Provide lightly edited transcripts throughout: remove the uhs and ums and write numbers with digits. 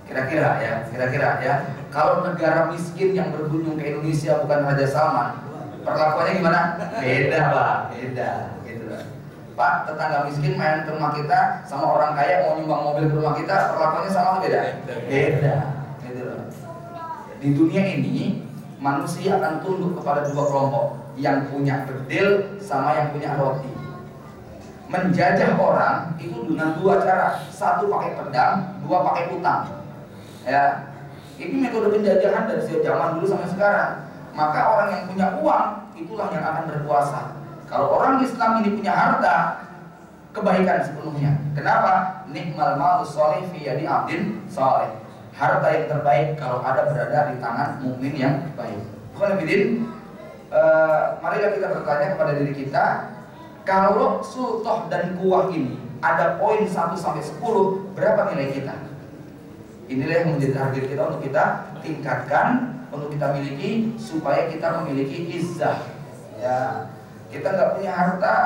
Kira-kira ya. Kalau negara miskin yang berkunjung ke Indonesia bukan Raja Salman, perlakuannya gimana? Beda, Pak. Beda, gitu loh. Pak, tetangga miskin main ke rumah kita sama orang kaya mau nyumbang mobil ke rumah kita, perlakuannya sama atau beda? Beda, gitu loh. Di dunia ini manusia akan tunduk kepada dua kelompok, yang punya bedil sama yang punya roti. Menjajah orang itu dengan dua cara, satu pakai pedang, dua pakai utang. Ya, ini metode penjajahan dari zaman dulu sampai sekarang. Maka orang yang punya uang itulah yang akan berkuasa. Kalau orang Islam ini punya harta, kebaikan sepenuhnya. Kenapa? Nikmal malu sholih fi yadi abdin sholih. Harta yang terbaik kalau ada berada di tangan mukmin yang baik. Marilah kita bertanya kepada diri kita, kalau sultoh dan kuah ini ada poin 1 sampai 10, berapa nilai kita? Inilah yang menjadi target kita untuk kita tingkatkan, untuk kita miliki, supaya kita memiliki izzah. Ya, kita nggak punya harta,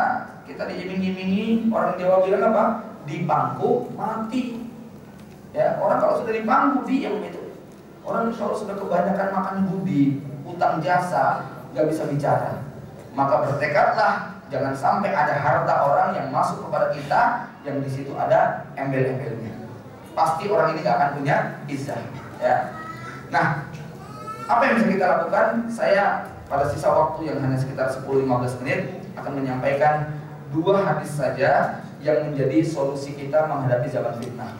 kita diiming-imingi. Orang Jawa bilang apa? Di pangku mati. Ya, orang kalau sudah di pangku diam itu. Orang kalau sudah kebanyakan makan budi, utang jasa, nggak bisa bicara. Maka bertekadlah, jangan sampai ada harta orang yang masuk kepada kita yang di situ ada embel-embelnya. Pasti orang ini gak akan punya izzah, ya. Nah, apa yang bisa kita lakukan? Saya pada sisa waktu yang hanya sekitar 10-15 menit akan menyampaikan 2 hadis saja yang menjadi solusi kita menghadapi zaman fitnah.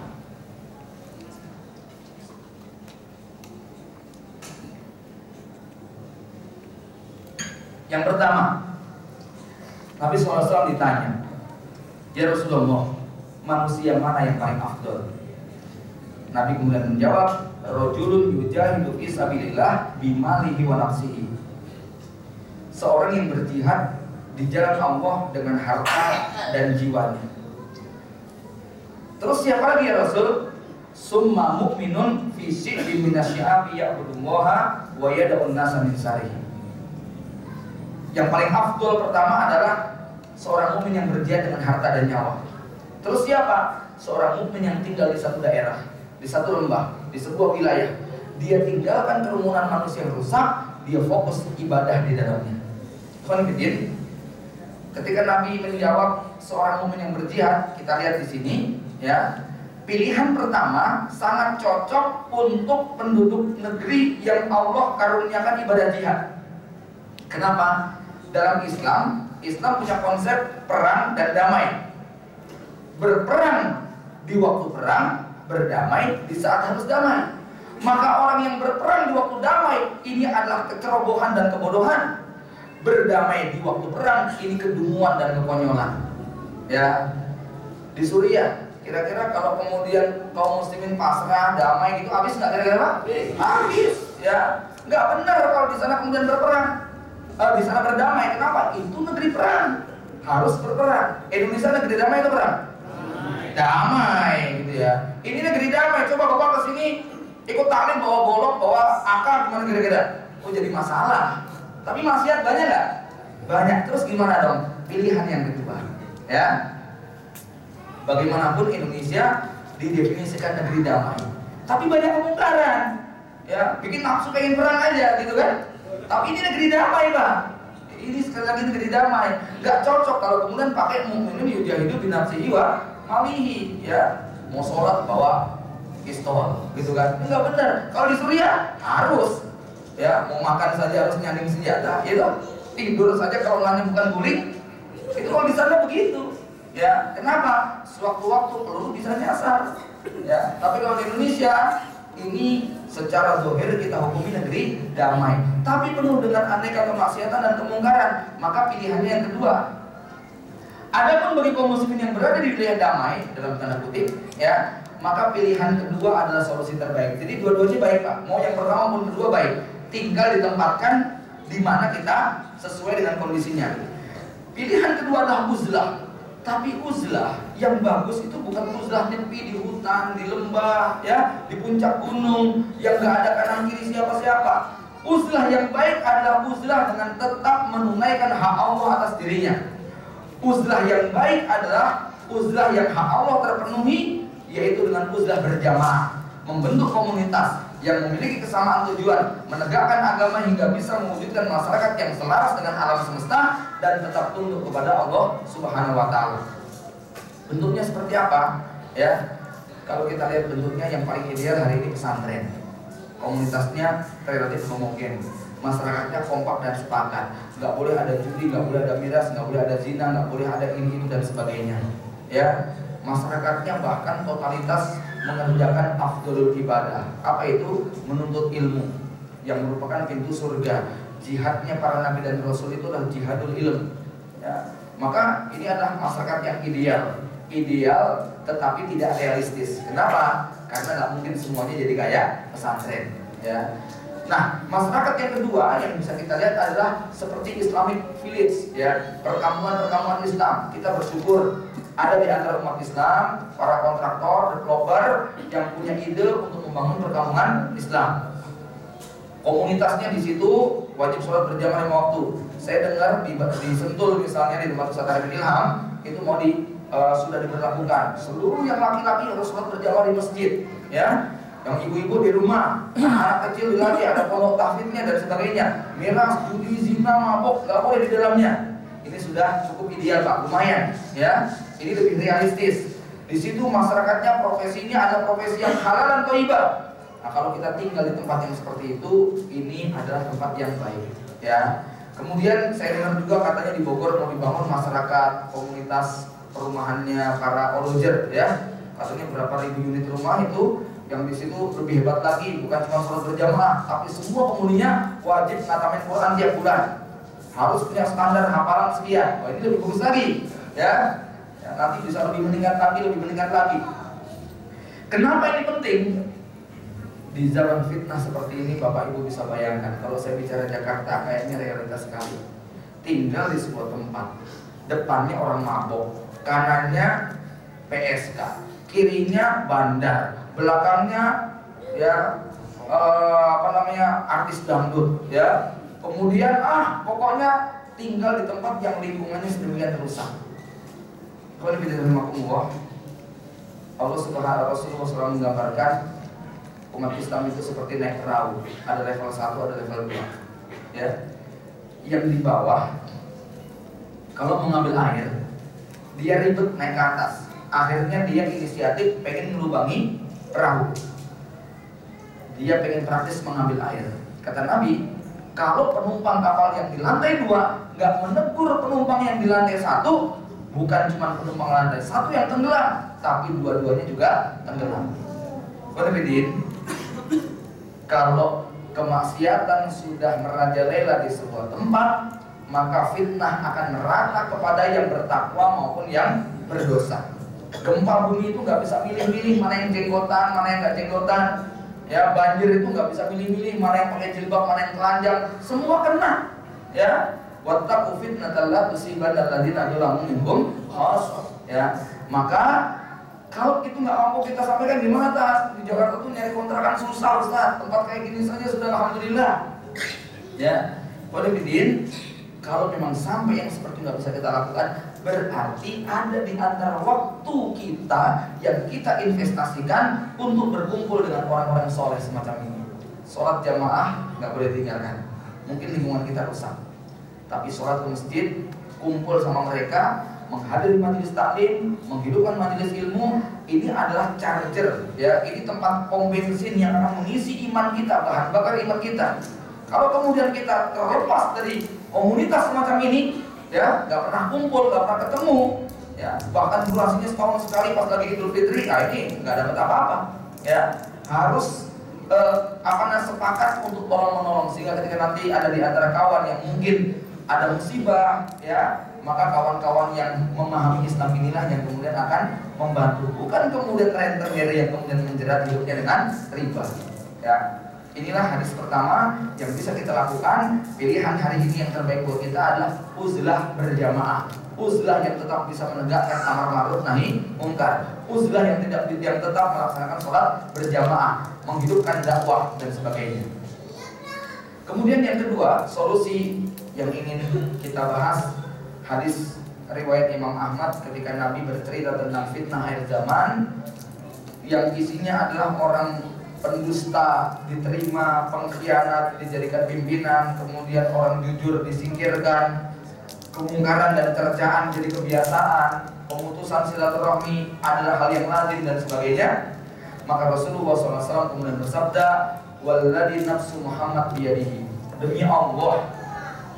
Yang pertama, Nabi SAW ditanya, "Ya Rasulullah, manusia mana yang paling afdol?" Nabi kemudian menjawab, "Rajulun yujahidu fi sabilillah bimalihi wa nafsihi." Seorang yang berjihad di jalan Allah dengan harta dan jiwanya. Terus siapa lagi ya Rasul? Summa mu'minun fi shi'bin minasyabi ya'budullaha wa yad'un nasa min sarihi. Yang paling afdol pertama adalah seorang mukmin yang berjihad dengan harta dan nyawa. Terus siapa? Seorang mukmin yang tinggal di satu daerah, di satu lembah, di sebuah wilayah. Dia tinggalkan kerumunan manusia yang rusak, dia fokus ibadah di dalamnya. Ketika Nabi menjawab seorang mukmin yang berjihad, kita lihat di sini, ya. Pilihan pertama sangat cocok untuk penduduk negeri yang Allah karuniakan ibadah jihad. Kenapa? Dalam Islam punya konsep perang dan damai. Berperang di waktu perang, berdamai di saat harus damai. Maka orang yang berperang di waktu damai ini adalah kecerobohan dan kebodohan. Berdamai di waktu perang ini kedunguan dan kekonyolan. Ya, di Suriah kira-kira kalau kemudian kaum muslimin pasrah, damai gitu, habis nggak kira-kira Pak? Habis, ya. Nggak benar kalau di sana kemudian berperang. Di sana berdamai. Kenapa? Itu negeri perang, harus berperang. Indonesia negeri damai atau perang? Damai, gitu ya. Ini negeri damai. Coba bapak kesini ikut taklim bawa golok, bawa AK, gimana kira-kira? Oh, jadi masalah. Tapi maksiat banyak nggak? Banyak. Terus gimana dong? Pilihan yang kedua, ya. Bagaimanapun Indonesia didefinisikan negeri damai, tapi banyak kemungkaran, ya. Bikin nafsu pengen perang aja, gitu kan? Tapi ini negeri damai, Pak. Ini sekali lagi negeri damai. Gak cocok kalau kemudian pakai mu'minun yujahidu binafsihi wa malihi, ya. Mau sholat bawa pistol, gitu kan? Enggak benar. Kalau di Suriah harus, ya. Mau makan saja harus nyanding senjata, gitu. Tidur saja kalau nanya bukan guling. Itu kalau di sana begitu, ya. Kenapa? Sewaktu-waktu peluru bisa nyasar, ya. Tapi kalau di Indonesia ini secara zahir kita hukumi negeri damai, tapi penuh dengan aneka kemaksiatan dan kemungkaran. Maka pilihannya yang kedua. Adapun bagi kaum muslimin yang berada di wilayah damai dalam tanda kutip, ya, maka pilihan kedua adalah solusi terbaik. Jadi dua-duanya baik, Pak. Mau yang pertama maupun kedua baik. Tinggal ditempatkan di mana kita sesuai dengan kondisinya. Pilihan kedua adalah uzlah. Tapi uzlah yang bagus itu bukan uzlah nyepi di hutan, di lembah, ya, di puncak gunung yang gak ada kanan kiri siapa-siapa. Uzlah yang baik adalah uzlah dengan tetap menunaikan hak Allah atas dirinya. Uzlah yang baik adalah uzlah yang hak Allah terpenuhi, yaitu dengan uzlah berjamaah. membentuk komunitas yang memiliki kesamaan tujuan, menegakkan agama hingga bisa mewujudkan masyarakat yang selaras dengan alam semesta dan tetap tunduk kepada Allah Subhanahu wa taala. Bentuknya seperti apa? Ya. Kalau kita lihat bentuknya yang paling ideal hari ini pesantren. Komunitasnya relatif homogen. Masyarakatnya kompak dan sepakat. Nggak boleh ada judi, nggak boleh ada miras, nggak boleh ada zina, nggak boleh ada ini dan sebagainya. Ya, masyarakatnya bahkan totalitas mengerjakan afdholul ibadah. Apa itu? Menuntut ilmu yang merupakan pintu surga. Jihadnya para nabi dan rasul itu adalah jihadul ilm. Ya, maka ini adalah masyarakat yang ideal tetapi tidak realistis. Kenapa? Karena nggak mungkin semuanya jadi kayak pesantren. Ya. Nah, masyarakat yang kedua yang bisa kita lihat adalah seperti Islamic Village, ya, perkampungan Islam. Kita bersyukur ada di antara umat Islam para kontraktor, developer yang punya ide untuk membangun perkampungan Islam. Komunitasnya di situ wajib sholat berjamaah 5 waktu. Saya dengar di Sentul misalnya di tempat Ustaz Arifin Ilham itu mau sudah diberlakukan. Seluruh yang laki-laki harus sholat berjamaah di masjid, ya. Yang ibu-ibu di rumah, anak kecil dilatih, ada pondok tahfidnya dan sebagainya. Miras, judi, zina, mabok, nggak boleh di dalamnya. Ini sudah cukup ideal Pak, lumayan, ya. Ini lebih realistis. Di situ masyarakatnya profesinya ada profesi yang halal dan thayyibah. Nah, kalau kita tinggal di tempat yang seperti itu, ini adalah tempat yang baik, ya. Kemudian saya dengar juga katanya di Bogor mau dibangun masyarakat komunitas perumahannya para ologer, ya. Katanya berapa ribu unit rumah itu. Yang di situ lebih hebat lagi, bukan cuma sholat berjamaah, tapi semua penghuninya wajib ngatamin Quran tiap bulan, harus punya standar hafalan sekian. Wah, ini lebih bagus lagi, ya. Nanti bisa lebih meningkat lagi. Kenapa ini penting? Di zaman fitnah seperti ini, Bapak Ibu bisa bayangkan, kalau saya bicara Jakarta, kayaknya realitas sekali. Tinggal di sebuah tempat, depannya orang mabok, kanannya PSK, kirinya bandar, belakangnya ya artis dangdut, ya. Kemudian pokoknya tinggal di tempat yang lingkungannya sedemikian rusak. Kalau bismillahirrahmanirrahim, Allah Subhanahu Rasulullah SAW menggambarkan umat Islam itu seperti naik perahu, ada level 1, ada level 2, ya. Yang di bawah kalau mengambil air, dia ribet naik ke atas. Akhirnya dia inisiatif pengen melubangi perahu. Dia pengen praktis mengambil air. Kata Nabi, kalau penumpang kapal yang di lantai 2 nggak menegur penumpang yang di lantai 1, bukan cuma penumpang lantai 1 yang tenggelam, tapi dua-duanya juga tenggelam. Berbedin, kalau kemaksiatan sudah merajalela di sebuah tempat, maka fitnah akan merata kepada yang bertakwa maupun yang berdosa. Gempa bumi itu nggak bisa milih-milih mana yang jenggotan, mana yang nggak jenggotan. Ya, banjir itu nggak bisa milih-milih mana yang pakai jilbab, mana yang telanjang. Semua kena. Ya, wattaqu fitnatan la tusibanna alladziina zalamu minhum khassah. Ya, maka kalau itu nggak mampu kita sampaikan gimana Tas? Di Jakarta tuh nyari kontrakan susah Ustaz. Tempat kayak gini saja sudah alhamdulillah. Ya, boleh bidin. Kalau memang sampai yang seperti nggak bisa kita lakukan, berarti ada di antara waktu kita yang kita investasikan untuk berkumpul dengan orang-orang soleh semacam ini. Sholat jamaah nggak boleh ditinggalkan. Mungkin lingkungan kita rusak, tapi sholat ke masjid, kumpul sama mereka, menghadiri majelis taklim, menghidupkan majelis ilmu, ini adalah charger, ya. Ini tempat pom bensin yang akan mengisi iman kita, bahan bakar iman kita. Kalau kemudian kita terlepas dari komunitas semacam ini, ya, nggak pernah kumpul, nggak pernah ketemu, ya, bahkan durasinya setahun sekali pas lagi Idul Fitri, ini nggak dapat apa-apa, ya. Harus sepakat untuk tolong menolong, sehingga ketika nanti ada di antara kawan yang mungkin ada musibah, ya, maka kawan-kawan yang memahami Islam inilah yang kemudian akan membantu, bukan kemudian rentenir yang kemudian menjerat hidupnya dengan riba, ya. Inilah hadis pertama yang bisa kita lakukan. Pilihan hari ini yang terbaik buat kita adalah uzlah berjamaah. Uzlah yang tetap bisa menegakkan amar ma'ruf nahi munkar. Uzlah yang tetap melaksanakan sholat berjamaah, menghidupkan dakwah dan sebagainya. Kemudian yang kedua, solusi yang ingin kita bahas, hadis riwayat Imam Ahmad ketika Nabi bercerita tentang fitnah akhir zaman. yang isinya adalah orang pendusta diterima, pengkhianat dijadikan pimpinan, kemudian orang jujur disingkirkan, kemungkaran dan cercaan jadi kebiasaan, pemutusan silaturahmi adalah hal yang lazim dan sebagainya. Maka Rasulullah SAW kemudian bersabda, "Walladzi nafsu Muhammad biyadihi." Demi Allah,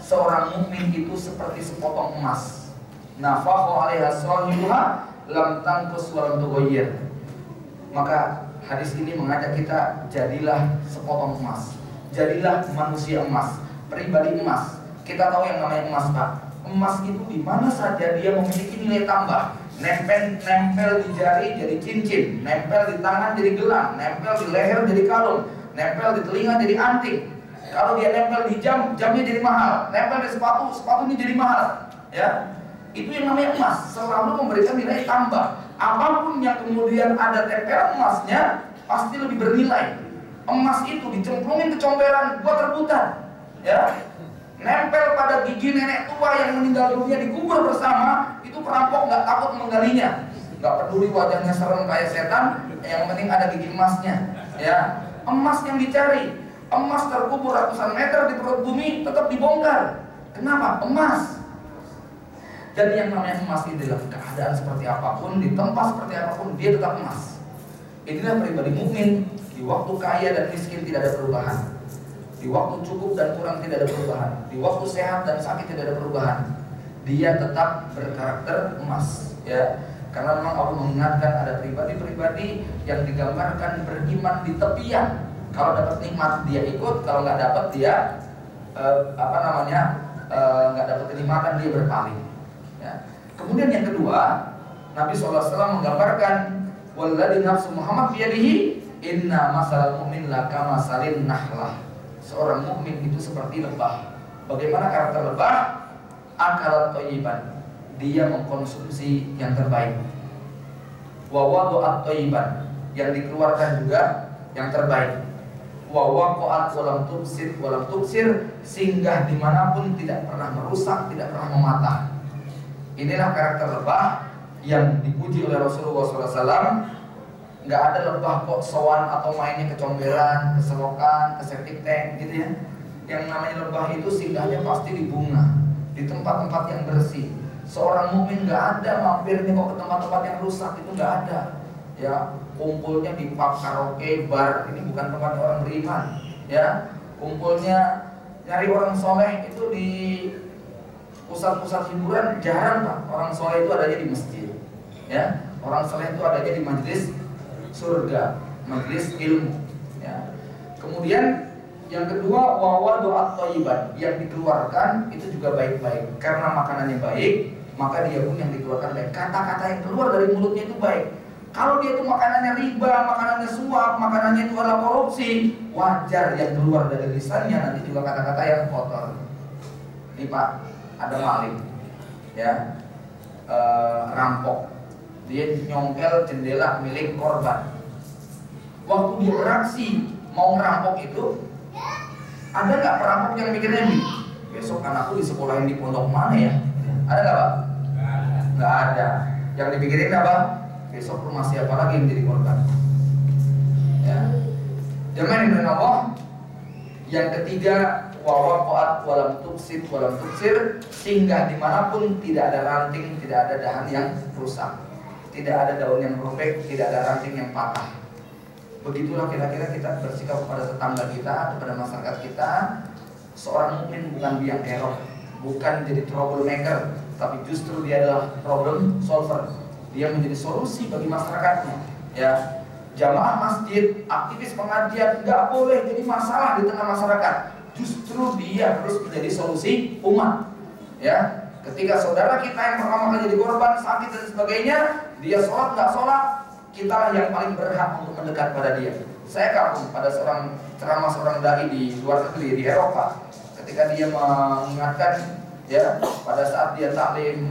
seorang mukmin itu seperti sepotong emas. Nafakhu 'alaiha sahibuha lam tanqus wa lam tughayyir. Maka hadis ini mengajak kita, jadilah sepotong emas, jadilah manusia emas, pribadi emas. Kita tahu yang namanya emas, Pak. Emas itu di mana saja dia memiliki nilai tambah. Nempel di jari jadi cincin, nempel di tangan jadi gelang, nempel di leher jadi kalung, nempel di telinga jadi anting. Kalau dia nempel di jam, jamnya jadi mahal. Nempel di sepatu, sepatunya jadi mahal. Ya, itu yang namanya emas, selalu memberikan nilai tambah. Apapun yang kemudian ada tempel emasnya pasti lebih bernilai. Emas itu dicemplungin ke comberan buat rebutan, ya. Nempel pada gigi nenek tua yang meninggal dunia dikubur bersama, itu perampok nggak takut menggalinya, nggak peduli wajahnya serem kayak setan, yang penting ada gigi emasnya, ya. Emas yang dicari, emas terkubur ratusan meter di perut bumi tetap dibongkar. Kenapa? Emas. Jadi yang namanya emas ini dalam keadaan seperti apapun, di tempat seperti apapun, dia tetap emas. Inilah pribadi mukmin. Di waktu kaya dan miskin tidak ada perubahan, di waktu cukup dan kurang tidak ada perubahan, di waktu sehat dan sakit tidak ada perubahan. Dia tetap berkarakter emas, ya. Karena memang Allah mengingatkan ada pribadi-pribadi yang digambarkan beriman di tepian. Kalau dapat nikmat dia ikut, kalau nggak dapat dia nggak dapat kenikmatan dia berpaling. Ya. Kemudian yang kedua, Nabi SAW menggambarkan, "Walladzi nafsu Muhammad biyadihi, inna masalal mu'min laka masalin nahlah." Seorang mukmin itu seperti lebah. Bagaimana karakter lebah? Akalat thayyiban, dia mengkonsumsi yang terbaik. Wa wadu'at thayyiban, yang dikeluarkan juga yang terbaik. Wa waqa'at walam tubsir, singgah dimanapun tidak pernah merusak, tidak pernah mematah. Inilah karakter lebah yang dipuji oleh Rasulullah SAW. Nggak ada lebah kok sowan atau mainnya ke comberan, ke selokan, ke septic tank gitu ya. Yang namanya lebah itu singgahnya pasti di bunga, di tempat-tempat yang bersih. Seorang mukmin nggak ada mampirnya kok ke tempat-tempat yang rusak, itu nggak ada. Ya, kumpulnya di pub, karaoke, bar, ini bukan tempat orang beriman. Ya, kumpulnya nyari orang soleh itu di pusat-pusat hiburan jarang, Pak. Orang soleh itu adanya di masjid. Ya, orang soleh itu adanya di majelis surga, majelis ilmu, ya. Kemudian yang kedua, wawadu'at thayyiban, yang dikeluarkan itu juga baik-baik. Karena makanannya baik, maka dia pun yang dikeluarkan baik. Kata-kata yang keluar dari mulutnya itu baik. Kalau dia itu makanannya riba, makanannya suap, makanannya itu adalah korupsi, wajar yang keluar dari lisannya nanti juga kata-kata yang kotor. Ini Pak, ada maling, ya, rampok. Dia nyongkel jendela milik korban. Waktu dia beraksi mau ngerampok itu, ada nggak perampok yang mikirnya nih, besok anakku disekolahin di pondok mana ya? Ada nggak, Pak? Nggak ada. Yang dipikirin apa? Besok rumah siapa lagi yang jadi korban? Ya. Jemaah yang benar Allah. Yang ketiga, wawaqat walam tuksir, singgah dimanapun tidak ada ranting, tidak ada dahan yang rusak, tidak ada daun yang robek, tidak ada ranting yang patah. Begitulah kira-kira kita bersikap kepada tetangga kita, kepada masyarakat kita. Seorang mukmin bukan biang kerok, bukan jadi troublemaker, tapi justru dia adalah problem solver. Dia menjadi solusi bagi masyarakatnya. Ya, jamaah masjid, aktivis pengajian nggak boleh jadi masalah di tengah masyarakat. Justru dia harus menjadi solusi umat. Ya, ketika saudara kita yang pertama kali jadi korban sakit dan sebagainya, dia sholat nggak sholat, kitalah yang paling berhak untuk mendekat pada dia. Saya kagum pada seorang ceramah seorang dai di luar negeri, di Eropa, ketika dia mengingatkan, ya, pada saat dia taklim,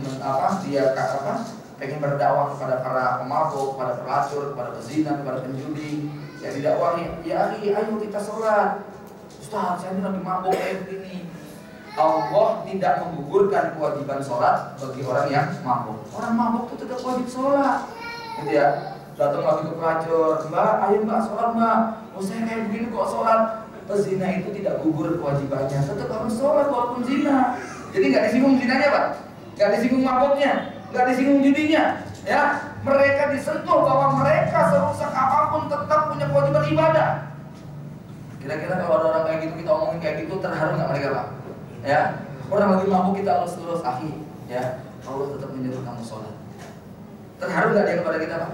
pengen berdakwah kepada para pemabuk, kepada pelacur, kepada pezina, kepada penjudi, yang didakwahi, ya ayo kita sholat. Ustaz, saya ini lagi mabuk kayak begini. Allah tidak menggugurkan kewajiban sholat bagi orang yang mabuk. Orang mabuk itu tetap wajib sholat, gitu ya. datang lagi ke pelacur, mbak, ayo mbak sholat mbak, oh saya kayak begini kok sholat. Pezina itu tidak gugur kewajibannya, tetap harus sholat walaupun zina. Jadi nggak disinggung zinanya pak, nggak disinggung mabuknya, nggak disinggung judinya, ya. Mereka disentuh bahwa mereka serusak apapun tetap punya kewajiban ibadah. Kira-kira kalau ada orang kayak gitu, kita omongin kayak gitu, terharu nggak mereka pak? Ya, orang lagi mabuk kita harus terus akhi, ya. Allah tetap menyuruh kamu sholat. Terharu nggak dia kepada kita pak?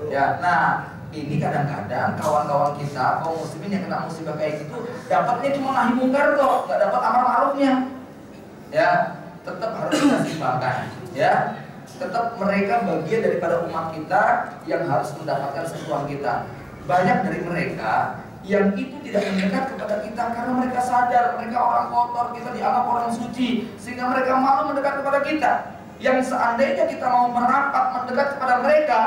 Ya, nah ini kadang-kadang kawan-kawan kita kaum muslimin yang kena musibah kayak gitu dapatnya cuma nahi mungkar kok, nggak dapat amar ma'rufnya. Ya, tetap harus kita seimbangkan. Ya, tetap mereka bagian daripada umat kita yang harus mendapatkan sentuhan kita. Banyak dari mereka yang itu tidak mendekat kepada kita karena mereka sadar mereka orang kotor, kita dianggap orang suci, sehingga mereka malu mendekat kepada kita. Yang seandainya kita mau merapat mendekat kepada mereka,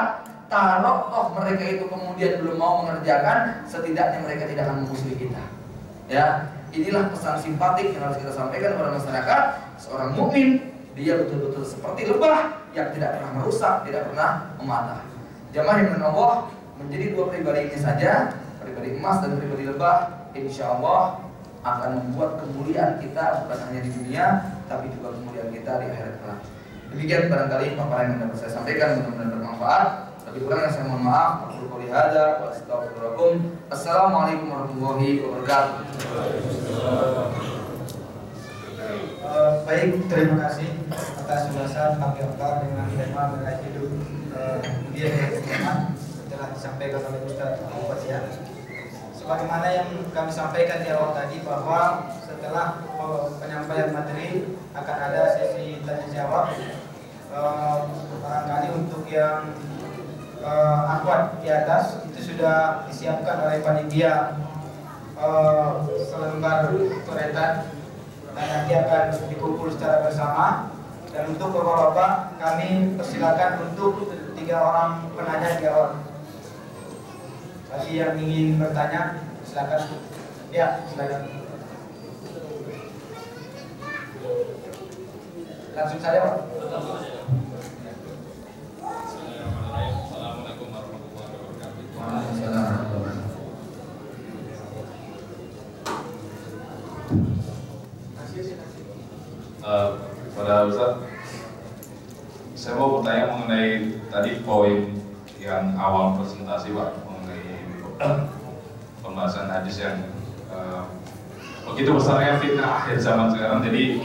taruh toh mereka itu kemudian belum mau mengerjakan, setidaknya mereka tidak akan memusuhi kita. Ya, inilah pesan simpatik yang harus kita sampaikan kepada masyarakat. Seorang mukmin dia betul-betul seperti lebah yang tidak pernah merusak, tidak pernah mematah. Jamaah yang dimuliakan Allah, menjadi dua pribadi ini saja, pribadi emas dan pribadi lebah, insya Allah akan membuat kemuliaan kita bukan hanya di dunia, tapi juga kemuliaan kita di akhirat kelak. Demikian barangkali paparan yang dapat saya sampaikan, mudah-mudahan bermanfaat. Lebih kurang yang saya mohon maaf. Aku qouli hadza wa astaghfirullahaladzim. Assalamualaikum warahmatullahi wabarakatuh. Baik, terima kasih atas ulasan Pak Yofar dengan tema menarik hidup kemudian telah disampaikan oleh Ustaz Abu Fathia. Sebagaimana yang kami sampaikan di awal tadi bahwa setelah penyampaian materi akan ada sesi tanya jawab. Barangkali untuk yang akhwat di atas itu sudah disiapkan oleh panitia selembar coretan dan nanti akan dikumpul secara bersama. Dan untuk bapak-bapak kami persilakan untuk 3 orang penanya di awal. Bagi yang ingin bertanya silakan. Ya, silakan. Langsung saja Pak. Assalamualaikum warahmatullahi wabarakatuh. Waalaikumsalam. Pada Ustaz, saya mau bertanya mengenai tadi poin yang awal presentasi Pak, mengenai pembahasan hadis yang begitu besarnya fitnah akhir zaman sekarang. Jadi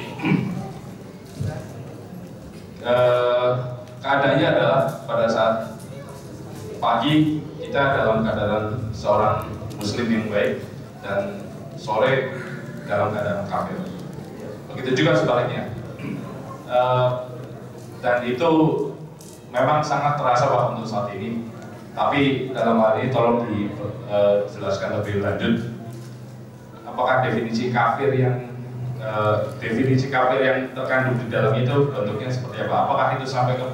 keadaannya adalah pada saat pagi kita dalam keadaan seorang muslim yang baik dan sore dalam keadaan kafir. Begitu juga sebaliknya. Dan itu memang sangat terasa Pak untuk saat ini. Tapi dalam hal ini tolong dijelaskan lebih lanjut. Apakah definisi kafir yang terkandung di dalam itu bentuknya seperti apa? Apakah itu sampai ke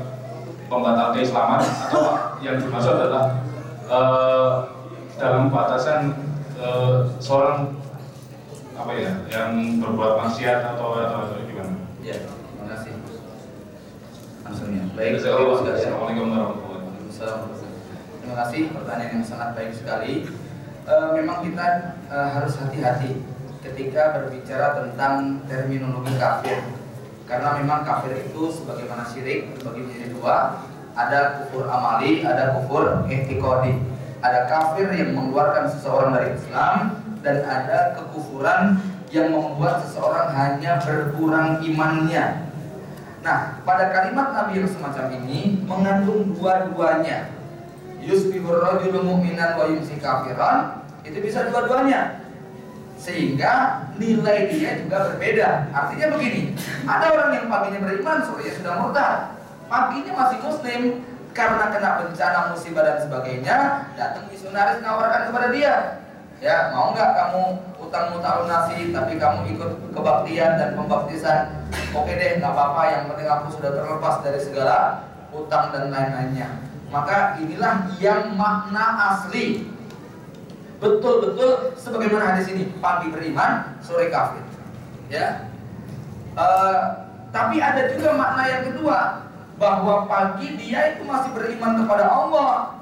pembatal keislaman atau yang dimaksud adalah dalam batasan seorang apa ya yang berbuat maksiat atau gimana? Ya, terima kasih. Langsung ya. Baik, Assalamualaikum warahmatullahi wabarakatuh. Terima kasih, pertanyaan yang sangat baik sekali. Memang kita harus hati-hati ketika berbicara tentang terminologi kafir, karena memang kafir itu sebagaimana syirik terbagi menjadi 2, ada kufur amali, ada kufur i'tiqadi. Ada kafir yang mengeluarkan seseorang dari Islam, dan ada kekufuran yang membuat seseorang hanya berkurang imannya. Nah, pada kalimat Nabi yang semacam ini mengandung dua-duanya. Yusbihur rajulu mu'minan wa yumsi kafiran, itu bisa dua-duanya. Sehingga nilai dia juga berbeda. Artinya begini, ada orang yang paginya beriman, sorenya sudah murtad. Paginya masih muslim, karena kena bencana, musibah dan sebagainya, datang misionaris menawarkan kepada dia, ya mau nggak kamu utangmu tak lunasi, tapi kamu ikut kebaktian dan pembaptisan. Oke deh, nggak apa-apa, yang penting aku sudah terlepas dari segala utang dan lain-lainnya. Maka inilah yang makna asli, betul-betul sebagaimana hadis ini, pagi beriman, sore kafir. Ya. Tapi ada juga makna yang kedua, bahwa pagi dia itu masih beriman kepada Allah,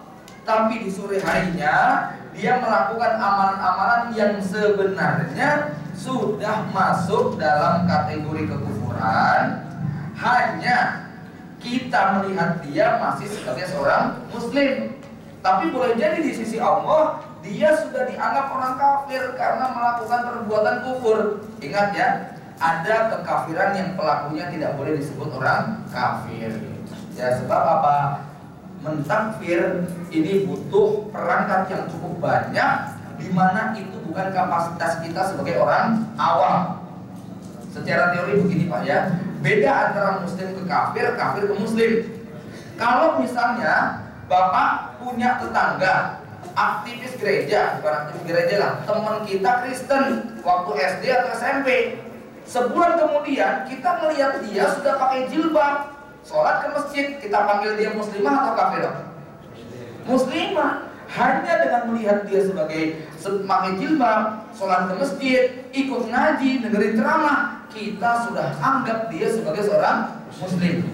tapi di sore harinya dia melakukan amalan-amalan yang sebenarnya sudah masuk dalam kategori kekufuran, hanya kita melihat dia masih sebagai seorang muslim. Tapi boleh jadi di sisi Allah dia sudah dianggap orang kafir karena melakukan perbuatan kufur. Ingat ya, ada kekafiran yang pelakunya tidak boleh disebut orang kafir. Ya, sebab apa? Mentakfir ini butuh perangkat yang cukup banyak, di mana itu bukan kapasitas kita sebagai orang awam. Secara teori begini Pak ya, beda antara muslim ke kafir, kafir ke muslim. Kalau misalnya Bapak punya tetangga aktivis gereja, bukan aktivis gereja lah, teman kita Kristen waktu SD atau SMP. Sebulan kemudian kita melihat dia sudah pakai jilbab, sholat ke masjid, kita panggil dia muslimah atau kafirah? Muslimah. Hanya dengan melihat dia sebagai pakai jilbab, sholat ke masjid, ikut ngaji, dengerin ceramah, kita sudah anggap dia sebagai seorang muslim.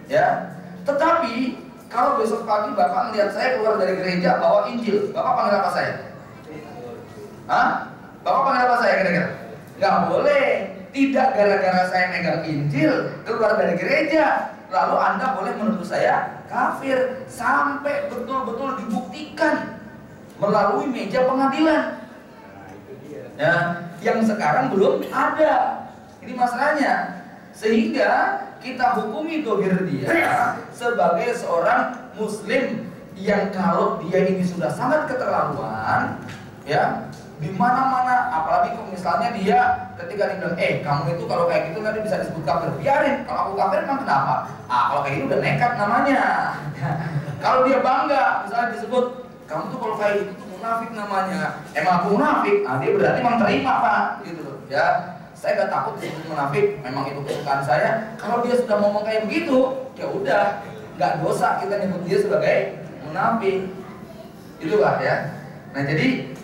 Ya. Tetapi kalau besok pagi Bapak melihat saya keluar dari gereja bawa Injil, Bapak panggil apa saya? Hah? Bapak panggil apa saya kira-kira? Gak boleh. Tidak gara-gara saya megang Injil keluar dari gereja lalu Anda boleh menuduh saya kafir, sampai betul-betul dibuktikan melalui meja pengadilan. Ya, yang sekarang belum ada. Ini masalahnya. Sehingga kita hukumi dohir dia sebagai seorang muslim yang kalau dia ini sudah sangat keterlaluan, ya, di mana-mana, apalagi kalau misalnya dia ketika dibilang, kamu itu kalau kayak gitu nanti bisa disebut kafir, biarin. Kalau aku kafir emang kenapa? Kalau kayak gitu udah nekat namanya. Kalau dia bangga, misalnya disebut, kamu tuh kalau kayak gitu tuh munafik namanya. Emang aku munafik? Dia berarti emang terima Pak, gitu loh. Ya, saya gak takut disebut munafik, memang itu kesukaan saya. Kalau dia sudah ngomong kayak begitu, ya udah, nggak dosa kita nyebut dia sebagai munafik. Itu Pak ya. Nah jadi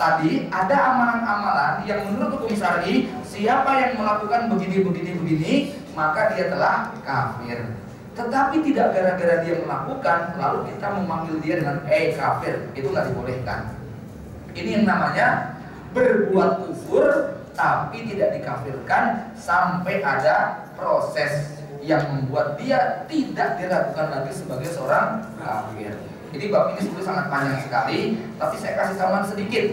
tadi ada amalan-amalan yang menurut hukum syar'i, siapa yang melakukan begini maka dia telah kafir. Tetapi tidak gara-gara dia melakukan lalu kita memanggil dia dengan kafir, itu nggak dibolehkan. Ini yang namanya berbuat kufur tapi tidak dikafirkan sampai ada proses yang membuat dia tidak diragukan lagi sebagai seorang kafir. Jadi bab ini sebetulnya sangat panjang sekali, tapi saya kasih tambahan sedikit.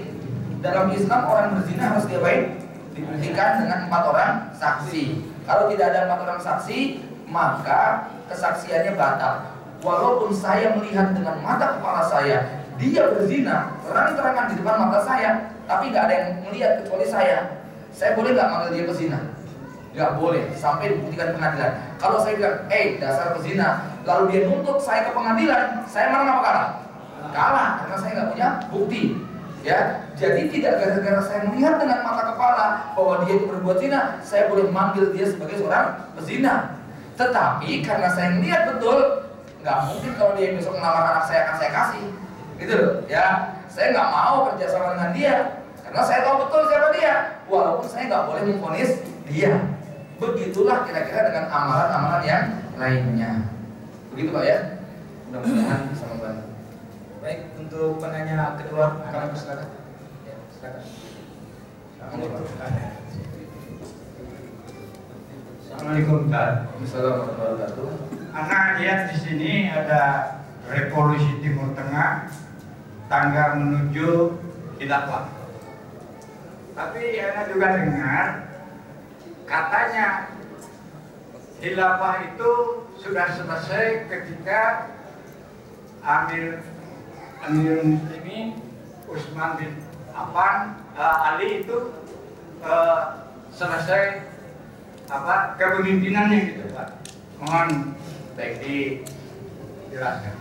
Dalam Islam orang berzina harus diapain? Dibuktikan dengan 4 orang saksi. Kalau tidak ada 4 orang saksi, maka kesaksiannya batal. Walaupun saya melihat dengan mata kepala saya dia berzina, terang-terangan di depan mata saya, tapi nggak ada yang melihat kecuali saya boleh nggak manggil dia pezina? Nggak boleh, sampai dibuktikan pengadilan. Kalau saya bilang, dasar pezina, lalu dia nuntut saya ke pengadilan, saya menang apa kalah? Kalah, karena saya nggak punya bukti. Ya, jadi tidak gara-gara saya melihat dengan mata kepala bahwa dia itu berbuat zina, saya boleh manggil dia sebagai seorang pezina. Tetapi karena saya melihat betul, nggak mungkin kalau dia besok melamar anak saya akan saya kasih, gitu loh. Ya, saya nggak mau kerjasama dengan dia, karena saya tahu betul siapa dia, walaupun saya nggak boleh memvonis dia. Begitulah kira-kira dengan amalan-amalan yang lainnya. Begitu Pak ya. Mudah-mudahan bisa membantu. Baik, untuk penanya kedua, kami persilakan. Ya, silakan. Assalamualaikum Pak. Assalamualaikum warahmatullahi wabarakatuh. Anak lihat di sini ada revolusi Timur Tengah, tangga menuju khilafah. Tapi anak juga dengar katanya khilafah itu sudah selesai ketika Amir Muslimin Utsman bin Affan Ali itu selesai kepemimpinannya gitu Pak. Mohon baik dijelaskan.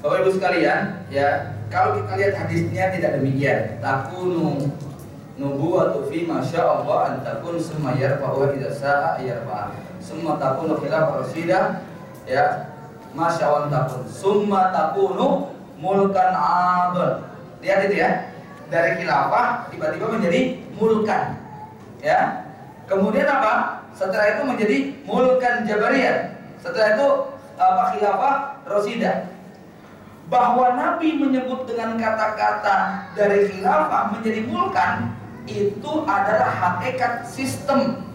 Bapak Ibu sekalian, ya, kalau kita lihat hadisnya tidak demikian. Takunu nubuwatu fi masya Allah an takun summa yarfa'u idza sa'a yarfa'. Summa takunu khilafah rasidah, ya. Masya Allah takun. Summa takunu mulkan 'adl. Lihat itu ya. Dari khilafah tiba-tiba menjadi mulkan. Ya. Kemudian apa? Setelah itu menjadi mulkan jabariyah. Setelah itu khilafah rasidah. bahwa Nabi menyebut dengan kata-kata dari khilafah menjadi mulkan, itu adalah hakikat sistem,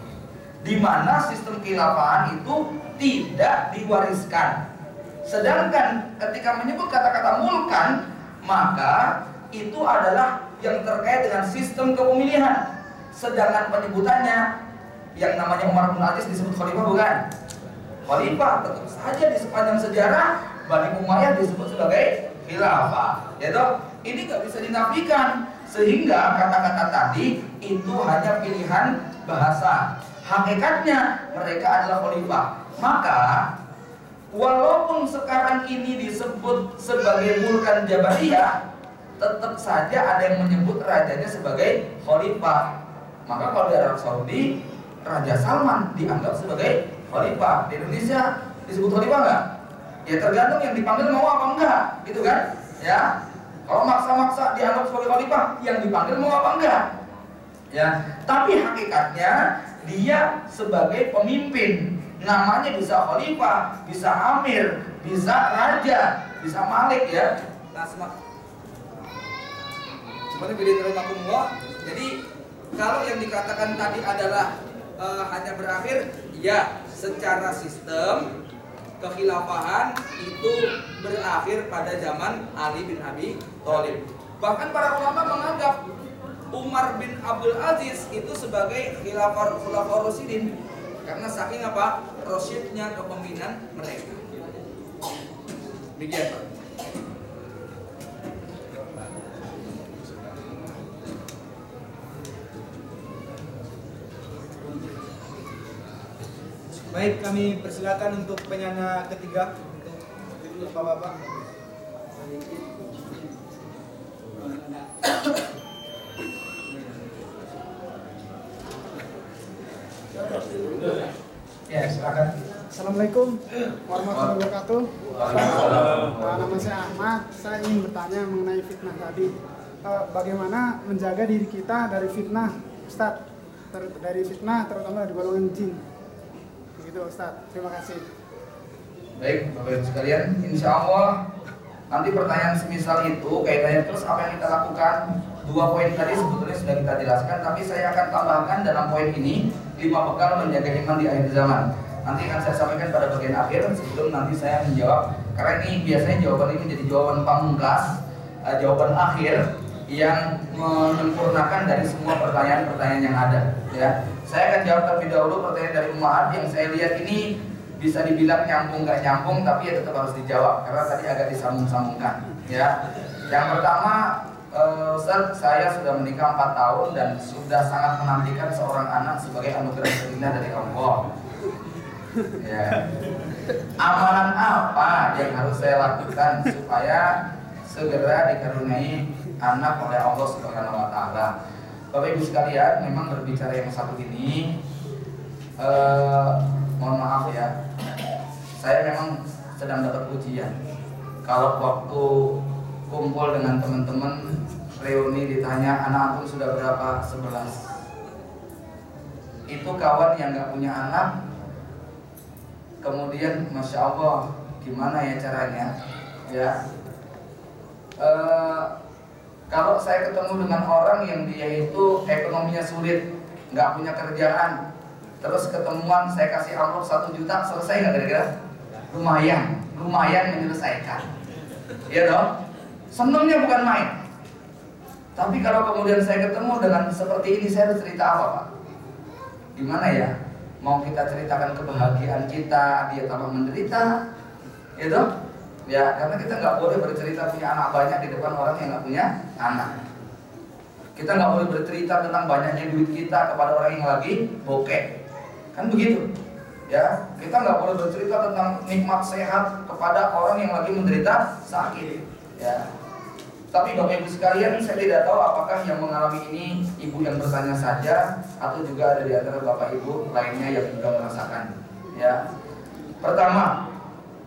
di mana sistem khilafahan itu tidak diwariskan. Sedangkan ketika menyebut kata-kata mulkan, maka itu adalah yang terkait dengan sistem kepemilihan. Sedangkan penyebutannya yang namanya Umar bin Aziz disebut khalifah bukan? Khalifah tetap saja di sepanjang sejarah Bani Umayyah disebut sebagai khilafah. Ya toh? Ini nggak bisa dinafikan, sehingga kata-kata tadi itu hanya pilihan bahasa. Hakikatnya mereka adalah khalifah. Maka walaupun sekarang ini disebut sebagai mulkan Jabariyah, tetap saja ada yang menyebut rajanya sebagai khalifah. Maka kalau di Arab Saudi, Raja Salman dianggap sebagai khalifah. Di Indonesia disebut khalifah nggak? Ya tergantung yang dipanggil mau apa enggak, gitu kan? Ya, kalau maksa-maksa dianggap sebagai khalifah, yang dipanggil mau apa enggak? Ya, tapi hakikatnya dia sebagai pemimpin. Namanya bisa khalifah, bisa amir, bisa raja, bisa malik ya. Nah, seperti bidin rahimahumullah. Jadi kalau yang dikatakan tadi adalah hanya berakhir, ya secara sistem kekhilafahan itu berakhir pada zaman Ali bin Abi Thalib. Bahkan para ulama menganggap Umar bin Abdul Aziz itu sebagai khulafah Rasyidin karena saking apa? Rasyidnya kepemimpinan mereka. Demikian, Pak. Baik, kami persilakan untuk penanya ketiga untuk Bapak-bapak. Ya, silakan. Assalamualaikum warahmatullahi wabarakatuh. Nama saya Ahmad. Saya ingin bertanya mengenai fitnah tadi. Bagaimana menjaga diri kita dari fitnah, Ustaz? Dari fitnah terutama dari golongan jin. Begitu, Ustaz. Terima kasih. Baik, Bapak Ibu sekalian, insya Allah nanti pertanyaan semisal itu kaitannya terus apa yang kita lakukan. 2 poin tadi sebetulnya sudah kita jelaskan, tapi saya akan tambahkan dalam poin ini 5 bekal menjaga iman di akhir zaman. Nanti akan saya sampaikan pada bagian akhir sebelum nanti saya menjawab, karena ini biasanya jawaban ini menjadi jawaban pamungkas, jawaban akhir yang menyempurnakan dari semua pertanyaan-pertanyaan yang ada. Ya, saya akan jawab terlebih dahulu pertanyaan dari Umar yang saya lihat ini bisa dibilang nyambung nggak nyambung, tapi ya tetap harus dijawab karena tadi agak disambung-sambungkan. Ya, yang pertama, Ustaz, saya sudah menikah 4 tahun dan sudah sangat menantikan seorang anak sebagai anugerah terindah dari Allah. Ya, amalan apa yang harus saya lakukan supaya segera dikaruniai anak oleh Allah Subhanahu wa Ta'ala? Bapak Ibu sekalian, memang berbicara yang satu ini, mohon maaf ya, saya memang sedang dapat ujian. Kalau waktu kumpul dengan teman-teman reuni ditanya anak antum sudah berapa? 11. Itu kawan yang nggak punya anak, kemudian Masya Allah gimana ya caranya ya, kalau saya ketemu dengan orang yang dia itu ekonominya sulit, nggak punya kerjaan, terus ketemuan saya kasih amplop 1 juta, selesai nggak kira-kira? Lumayan menyelesaikan, ya dong. Senangnya bukan main. Tapi kalau kemudian saya ketemu dengan seperti ini, saya harus cerita apa, Pak? Gimana ya? Mau kita ceritakan kebahagiaan kita, dia tambah menderita, ya dong? Ya, karena kita nggak boleh bercerita punya anak banyak di depan orang yang nggak punya anak. Kita nggak boleh bercerita tentang banyaknya duit kita kepada orang yang lagi bokeh, kan begitu? Ya, kita nggak boleh bercerita tentang nikmat sehat kepada orang yang lagi menderita sakit. Ya, tapi Bapak Ibu sekalian, saya tidak tahu apakah yang mengalami ini ibu yang bertanya saja atau juga ada di antara Bapak Ibu lainnya yang juga merasakan. Ya, pertama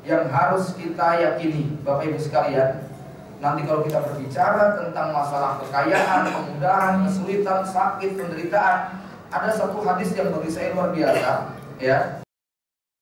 yang harus kita yakini Bapak Ibu sekalian, nanti kalau kita berbicara tentang masalah kekayaan, kemudahan, kesulitan, sakit, penderitaan, ada satu hadis yang bagi saya luar biasa, ya,